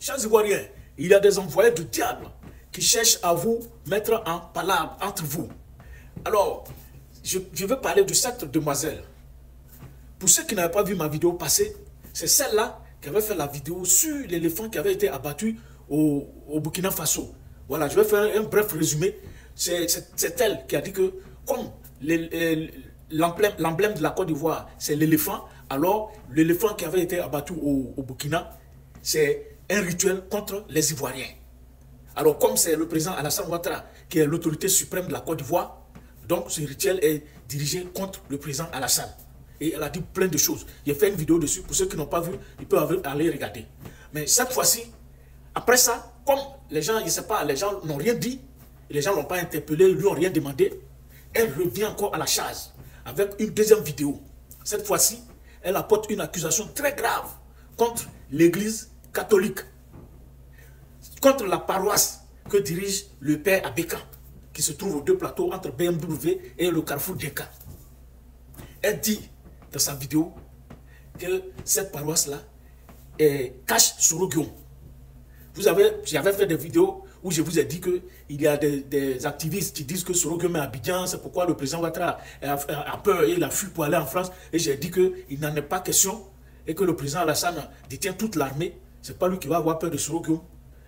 chers Ivoiriens, il y a des envoyés du diable qui cherchent à vous mettre en palabre entre vous. Alors, je veux parler de cette demoiselle. Pour ceux qui n'avaient pas vu ma vidéo passée, c'est celle-là qui avait fait la vidéo sur l'éléphant qui avait été abattu au Burkina Faso. Voilà, je vais faire un bref résumé. C'est elle qui a dit que comme l'emblème de la Côte d'Ivoire, c'est l'éléphant, alors l'éléphant qui avait été abattu au Burkina, c'est un rituel contre les Ivoiriens. Alors comme c'est le président Alassane Ouattara qui est l'autorité suprême de la Côte d'Ivoire, donc ce rituel est dirigé contre le président Alassane. Et elle a dit plein de choses. J'ai fait une vidéo dessus. Pour ceux qui n'ont pas vu, ils peuvent aller regarder. Mais cette fois-ci, après ça, comme les gens, je ne sais pas, les gens n'ont rien dit, les gens ne l'ont pas interpellé, ils ne lui ont rien demandé, elle revient encore à la charge avec une deuxième vidéo. Cette fois-ci, elle apporte une accusation très grave contre l'église catholique, contre la paroisse que dirige le père Abeka, qui se trouve aux deux plateaux entre BMW et le carrefour Deka. Elle dit dans sa vidéo que cette paroisse-là cache Soro Guillaume. J'avais fait des vidéos où je vous ai dit qu'il y a des activistes qui disent que Soro Guillaume est à Abidjan, c'est pourquoi le président Ouattara a peur et il a fui pour aller en France. Et j'ai dit qu'il n'en est pas question et que le président Alassane détient toute l'armée. Ce n'est pas lui qui va avoir peur de Soro Guillaume.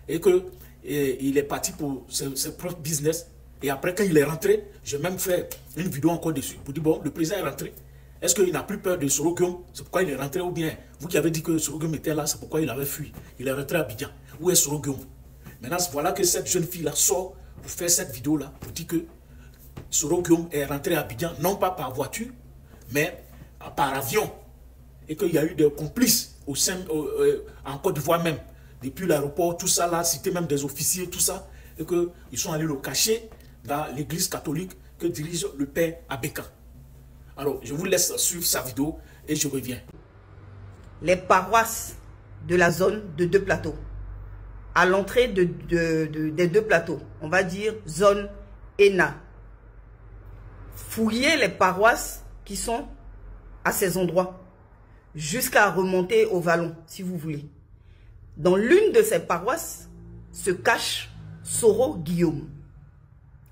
Et qu'il est parti pour ses propres business. Et après, quand il est rentré, j'ai même fait une vidéo encore dessus pour dire, bon, le président est rentré. Est-ce qu'il n'a plus peur de Soro Guillaume? C'est pourquoi il est rentré? Ou bien, vous qui avez dit que Soro Guillaume était là, c'est pourquoi il avait fui. Il est rentré à Abidjan. Où est Soro Guillaume? Maintenant, voilà que cette jeune fille-là sort pour faire cette vidéo-là, pour dire que Soro Guillaume est rentré à Abidjan, non pas par voiture, mais par avion. Et qu'il y a eu des complices en Côte d'Ivoire même. Depuis l'aéroport, tout ça là, cité même des officiers, tout ça. Et qu'ils sont allés le cacher dans l'église catholique que dirige le père Abeka. Alors, je vous laisse suivre sa vidéo et je reviens. Les paroisses de la zone de deux plateaux. À l'entrée des deux plateaux, on va dire zone ENA. Fouillez les paroisses qui sont à ces endroits, jusqu'à remonter au vallon, si vous voulez. Dans l'une de ces paroisses se cache Soro Guillaume.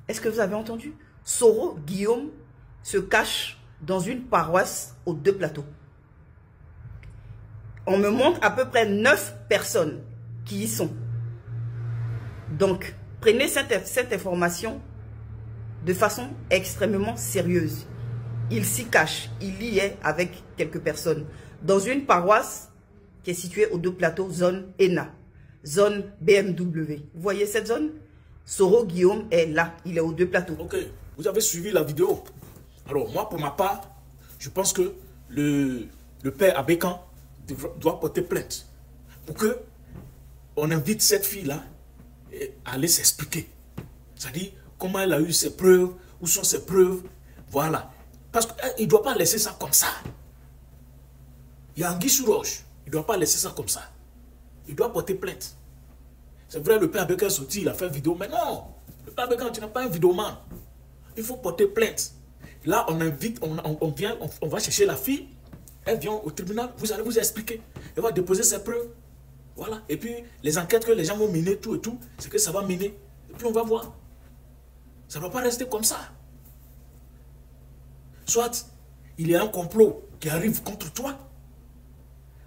Est-ce que vous avez entendu? Soro Guillaume se cache dans une paroisse aux deux plateaux. On me montre à peu près 9 personnes qui y sont. Donc, prenez cette information de façon extrêmement sérieuse. Il s'y cache, il y est avec quelques personnes. Dans une paroisse qui est située aux deux plateaux, zone ENA, zone BMW. Vous voyez cette zone? Soro Guillaume est là, il est aux deux plateaux. Ok, vous avez suivi la vidéo. Alors, moi, pour ma part, je pense que le père Abékan doit porter plainte pour que on invite cette fille-là à aller s'expliquer. C'est-à-dire, comment elle a eu ses preuves, où sont ses preuves, voilà. Parce qu'il ne doit pas laisser ça comme ça. Il y a Anguille sous roche, il ne doit pas laisser ça comme ça. Il doit porter plainte. C'est vrai, le père Abékan est sorti, il a fait une vidéo, mais non, le père Abékan, tu n'es pas un vidéoman. Il faut porter plainte. Là, on invite, on va chercher la fille, elle vient au tribunal, vous allez vous expliquer. Elle va déposer ses preuves. Voilà. Et puis, les enquêtes que les gens vont mener, tout et tout, c'est que ça va miner. Et puis, on va voir. Ça ne va pas rester comme ça. Soit, il y a un complot qui arrive contre toi.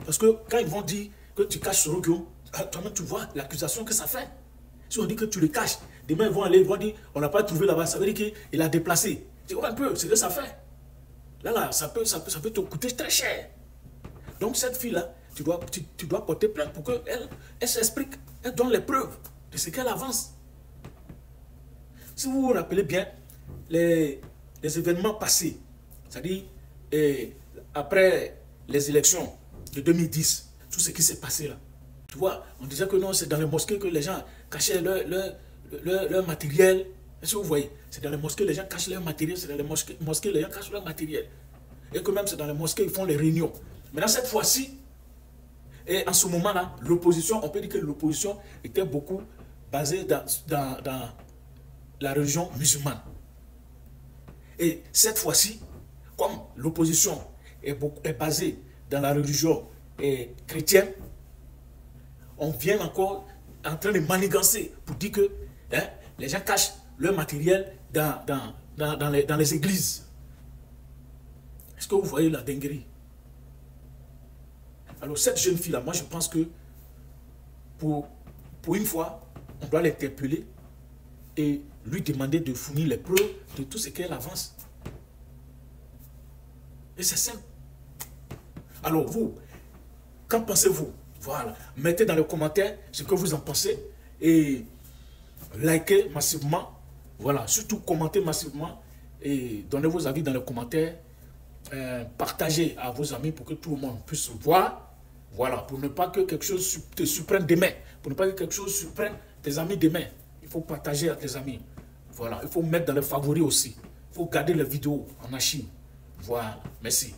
Parce que quand ils vont dire que tu caches Soro Guillaume, toi-même, tu vois l'accusation que ça fait. Si on dit que tu le caches, demain, ils vont aller, ils vont dire, on n'a pas trouvé là-bas, ça veut dire qu'il a déplacé. Tu vois un peu, c'est ce que ça fait. Là, ça peut te coûter très cher. Donc, cette fille-là, tu dois porter plainte pour qu'elle s'explique, elle donne les preuves de ce qu'elle avance. Si vous vous rappelez bien, les événements passés, c'est-à-dire après les élections de 2010, tout ce qui s'est passé là, tu vois, on disait que non, c'est dans les mosquées que les gens cachaient leur matériel. Est-ce que vous voyez? C'est dans les mosquées, les gens cachent leur matériel, c'est dans les mosquées, les gens cachent leur matériel. Et que même c'est dans les mosquées, ils font les réunions. Maintenant, cette fois-ci, et en ce moment-là, l'opposition, on peut dire que l'opposition était beaucoup basée dans la religion musulmane. Et cette fois-ci, comme l'opposition est basée dans la religion chrétienne, on vient encore en train de manigancer pour dire que hein, les gens cachent leur matériel dans les églises. Est-ce que vous voyez la dinguerie? Alors cette jeune fille-là, moi je pense que pour une fois, on doit l'interpeller et lui demander de fournir les preuves de tout ce qu'elle avance. Et c'est simple. Alors vous, qu'en pensez-vous? Voilà. Mettez dans les commentaires ce que vous en pensez et likez massivement. Voilà. Surtout commentez massivement et donnez vos avis dans les commentaires. Partagez à vos amis pour que tout le monde puisse voir. Voilà. Pour ne pas que quelque chose te surprenne demain. Pour ne pas que quelque chose surprenne tes amis demain. Il faut partager à tes amis. Voilà. Il faut mettre dans les favoris aussi. Il faut garder les vidéos en archive. Voilà. Merci.